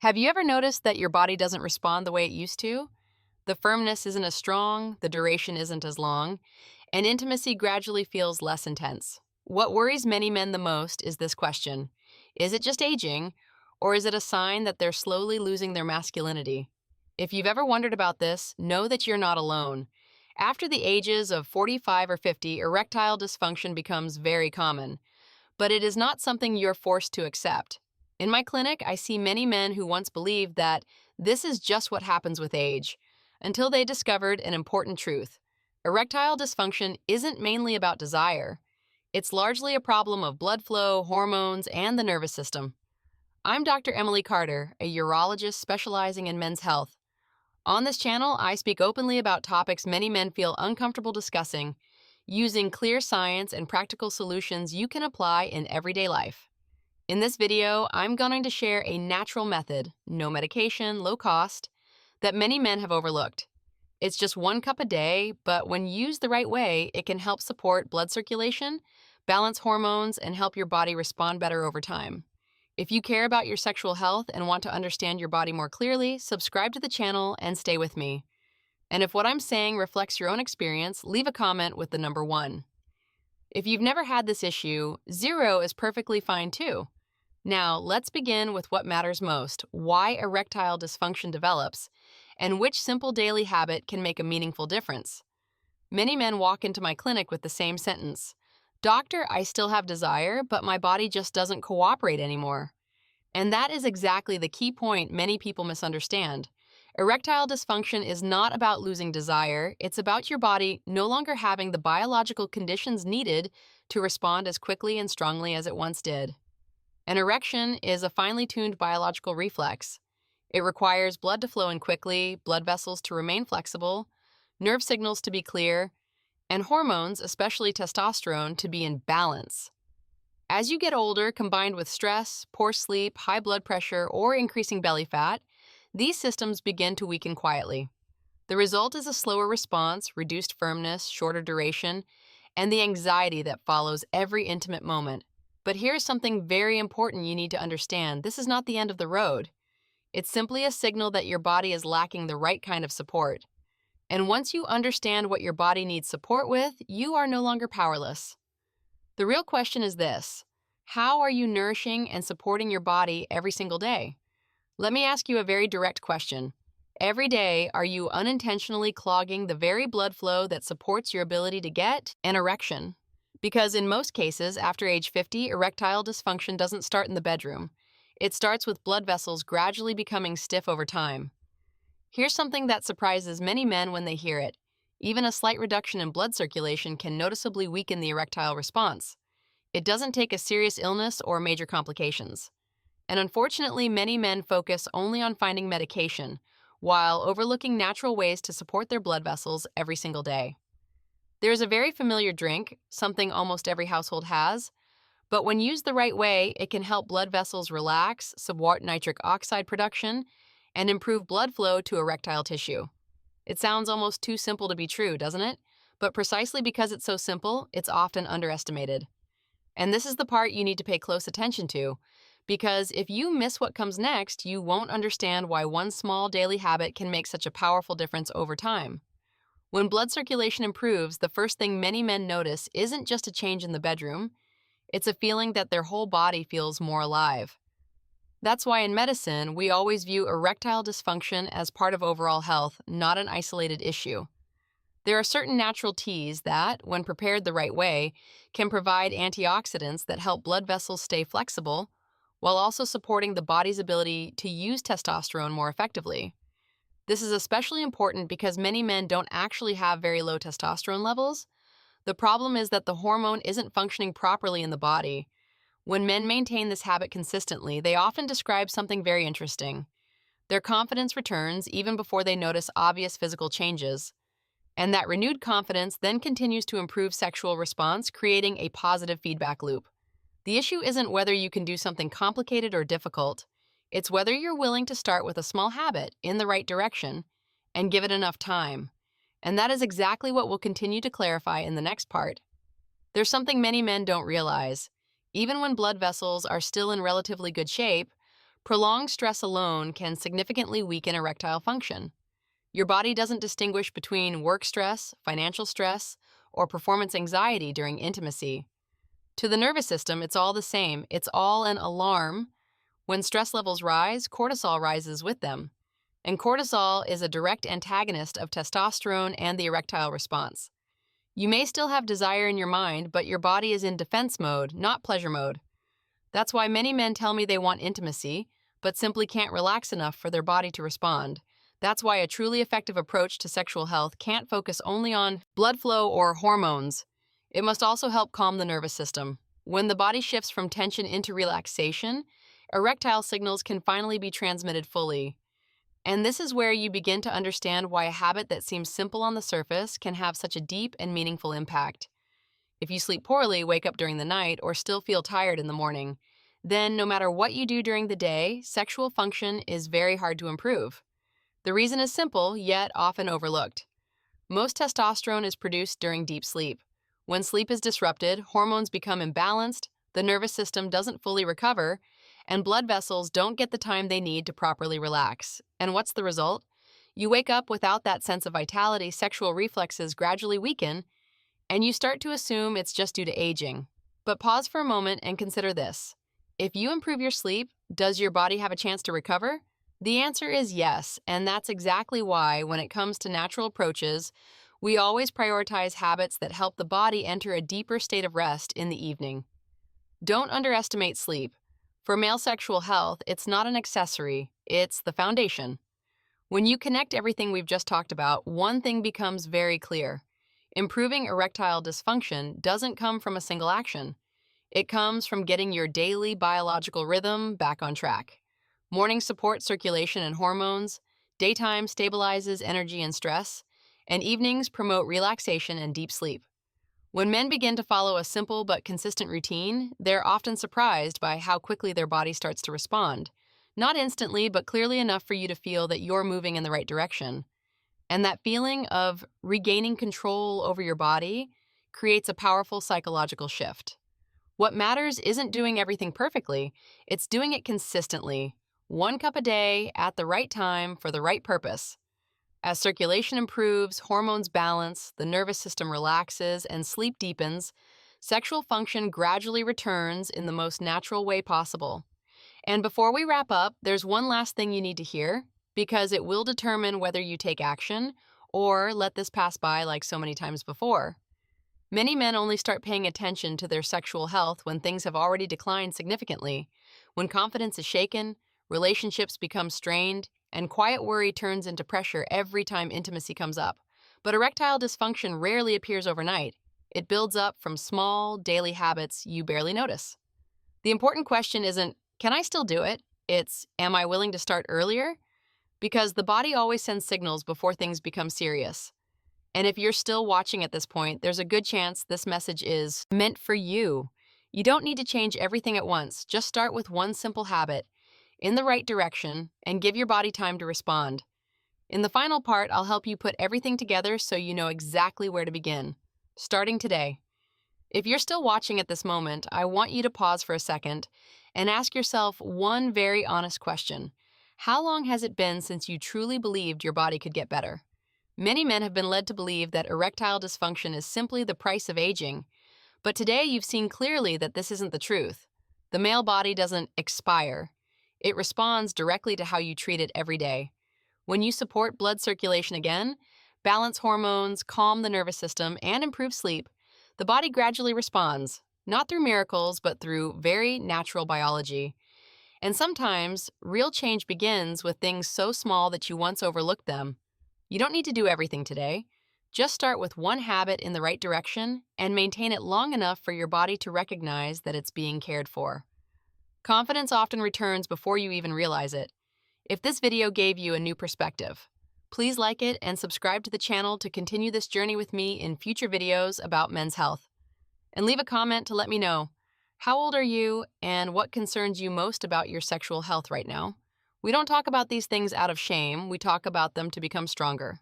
Have you ever noticed that your body doesn't respond the way it used to? The firmness isn't as strong, the duration isn't as long, and intimacy gradually feels less intense. What worries many men the most is this question: is it just aging, or is it a sign that they're slowly losing their masculinity? If you've ever wondered about this, know that you're not alone. After the ages of 45 or 50, erectile dysfunction becomes very common, but it is not something you're forced to accept. In my clinic, I see many men who once believed that this is just what happens with age, until they discovered an important truth. Erectile dysfunction isn't mainly about desire. It's largely a problem of blood flow, hormones, and the nervous system. I'm Dr. Emily Carter, a urologist specializing in men's health. On this channel, I speak openly about topics many men feel uncomfortable discussing, using clear science and practical solutions you can apply in everyday life. In this video, I'm going to share a natural method, no medication, low cost, that many men have overlooked. It's just 1 cup a day, but when used the right way, it can help support blood circulation, balance hormones, and help your body respond better over time. If you care about your sexual health and want to understand your body more clearly, subscribe to the channel and stay with me. And if what I'm saying reflects your own experience, leave a comment with the number 1. If you've never had this issue, 0 is perfectly fine too. Now, let's begin with what matters most: why erectile dysfunction develops, and which simple daily habit can make a meaningful difference. Many men walk into my clinic with the same sentence: "Doctor, I still have desire, but my body just doesn't cooperate anymore." And that is exactly the key point many people misunderstand. Erectile dysfunction is not about losing desire, it's about your body no longer having the biological conditions needed to respond as quickly and strongly as it once did. An erection is a finely tuned biological reflex. It requires blood to flow in quickly, blood vessels to remain flexible, nerve signals to be clear, and hormones, especially testosterone, to be in balance. As you get older, combined with stress, poor sleep, high blood pressure, or increasing belly fat, these systems begin to weaken quietly. The result is a slower response, reduced firmness, shorter duration, and the anxiety that follows every intimate moment. But here's something very important you need to understand: this is not the end of the road. It's simply a signal that your body is lacking the right kind of support. And once you understand what your body needs support with, you are no longer powerless. The real question is this: how are you nourishing and supporting your body every single day? Let me ask you a very direct question. Every day, are you unintentionally clogging the very blood flow that supports your ability to get an erection? Because in most cases, after age 50, erectile dysfunction doesn't start in the bedroom. It starts with blood vessels gradually becoming stiff over time. Here's something that surprises many men when they hear it: even a slight reduction in blood circulation can noticeably weaken the erectile response. It doesn't take a serious illness or major complications. And unfortunately, many men focus only on finding medication, while overlooking natural ways to support their blood vessels every single day. There is a very familiar drink, something almost every household has, but when used the right way, it can help blood vessels relax, support nitric oxide production, and improve blood flow to erectile tissue. It sounds almost too simple to be true, doesn't it? But precisely because it's so simple, it's often underestimated. And this is the part you need to pay close attention to, because if you miss what comes next, you won't understand why one small daily habit can make such a powerful difference over time. When blood circulation improves, the first thing many men notice isn't just a change in the bedroom, it's a feeling that their whole body feels more alive. That's why in medicine, we always view erectile dysfunction as part of overall health, not an isolated issue. There are certain natural teas that, when prepared the right way, can provide antioxidants that help blood vessels stay flexible, while also supporting the body's ability to use testosterone more effectively. This is especially important because many men don't actually have very low testosterone levels. The problem is that the hormone isn't functioning properly in the body. When men maintain this habit consistently, they often describe something very interesting. Their confidence returns even before they notice obvious physical changes. And that renewed confidence then continues to improve sexual response, creating a positive feedback loop. The issue isn't whether you can do something complicated or difficult. It's whether you're willing to start with a small habit in the right direction and give it enough time. And that is exactly what we'll continue to clarify in the next part. There's something many men don't realize. Even when blood vessels are still in relatively good shape, Prolonged stress alone can significantly weaken erectile function. Your body doesn't distinguish between work stress, financial stress, or performance anxiety during intimacy. To the nervous system, it's all the same. It's all an alarm. When stress levels rise, cortisol rises with them. And cortisol is a direct antagonist of testosterone and the erectile response. You may still have desire in your mind, but your body is in defense mode, not pleasure mode. That's why many men tell me they want intimacy, but simply can't relax enough for their body to respond. That's why a truly effective approach to sexual health can't focus only on blood flow or hormones. It must also help calm the nervous system. When the body shifts from tension into relaxation, erectile signals can finally be transmitted fully. And this is where you begin to understand why a habit that seems simple on the surface can have such a deep and meaningful impact. If you sleep poorly, wake up during the night, or still feel tired in the morning, then no matter what you do during the day, sexual function is very hard to improve. The reason is simple, yet often overlooked. Most testosterone is produced during deep sleep. When sleep is disrupted, hormones become imbalanced, the nervous system doesn't fully recover, and blood vessels don't get the time they need to properly relax. And what's the result? You wake up without that sense of vitality, sexual reflexes gradually weaken, and you start to assume it's just due to aging. But pause for a moment and consider this. If you improve your sleep, does your body have a chance to recover? The answer is yes, and that's exactly why, when it comes to natural approaches, we always prioritize habits that help the body enter a deeper state of rest in the evening. Don't underestimate sleep. For male sexual health, it's not an accessory, it's the foundation. When you connect everything we've just talked about, one thing becomes very clear. Improving erectile dysfunction doesn't come from a single action. It comes from getting your daily biological rhythm back on track. Morning supports circulation and hormones, daytime stabilizes energy and stress, and evenings promote relaxation and deep sleep. When men begin to follow a simple but consistent routine, they're often surprised by how quickly their body starts to respond. Not instantly, but clearly enough for you to feel that you're moving in the right direction. And that feeling of regaining control over your body creates a powerful psychological shift. What matters isn't doing everything perfectly, it's doing it consistently. 1 cup a day, at the right time, for the right purpose. As circulation improves, hormones balance, the nervous system relaxes, and sleep deepens, sexual function gradually returns in the most natural way possible. And before we wrap up, there's one last thing you need to hear, because it will determine whether you take action or let this pass by like so many times before. Many men only start paying attention to their sexual health when things have already declined significantly, when confidence is shaken, relationships become strained, and quiet worry turns into pressure every time intimacy comes up. But erectile dysfunction rarely appears overnight. It builds up from small, daily habits you barely notice. The important question isn't, can I still do it? It's, am I willing to start earlier? Because the body always sends signals before things become serious. And if you're still watching at this point, there's a good chance this message is meant for you. You don't need to change everything at once. Just start with one simple habit in the right direction and give your body time to respond. In the final part, I'll help you put everything together so you know exactly where to begin, starting today. If you're still watching at this moment, I want you to pause for a second and ask yourself one very honest question. How long has it been since you truly believed your body could get better? Many men have been led to believe that erectile dysfunction is simply the price of aging. But today you've seen clearly that this isn't the truth. The male body doesn't expire. It responds directly to how you treat it every day. When you support blood circulation again, balance hormones, calm the nervous system, and improve sleep, the body gradually responds, not through miracles, but through very natural biology. And sometimes, real change begins with things so small that you once overlooked them. You don't need to do everything today. Just start with one habit in the right direction and maintain it long enough for your body to recognize that it's being cared for. Confidence often returns before you even realize it. If this video gave you a new perspective, please like it and subscribe to the channel to continue this journey with me in future videos about men's health. And leave a comment to let me know, how old are you and what concerns you most about your sexual health right now? We don't talk about these things out of shame, we talk about them to become stronger.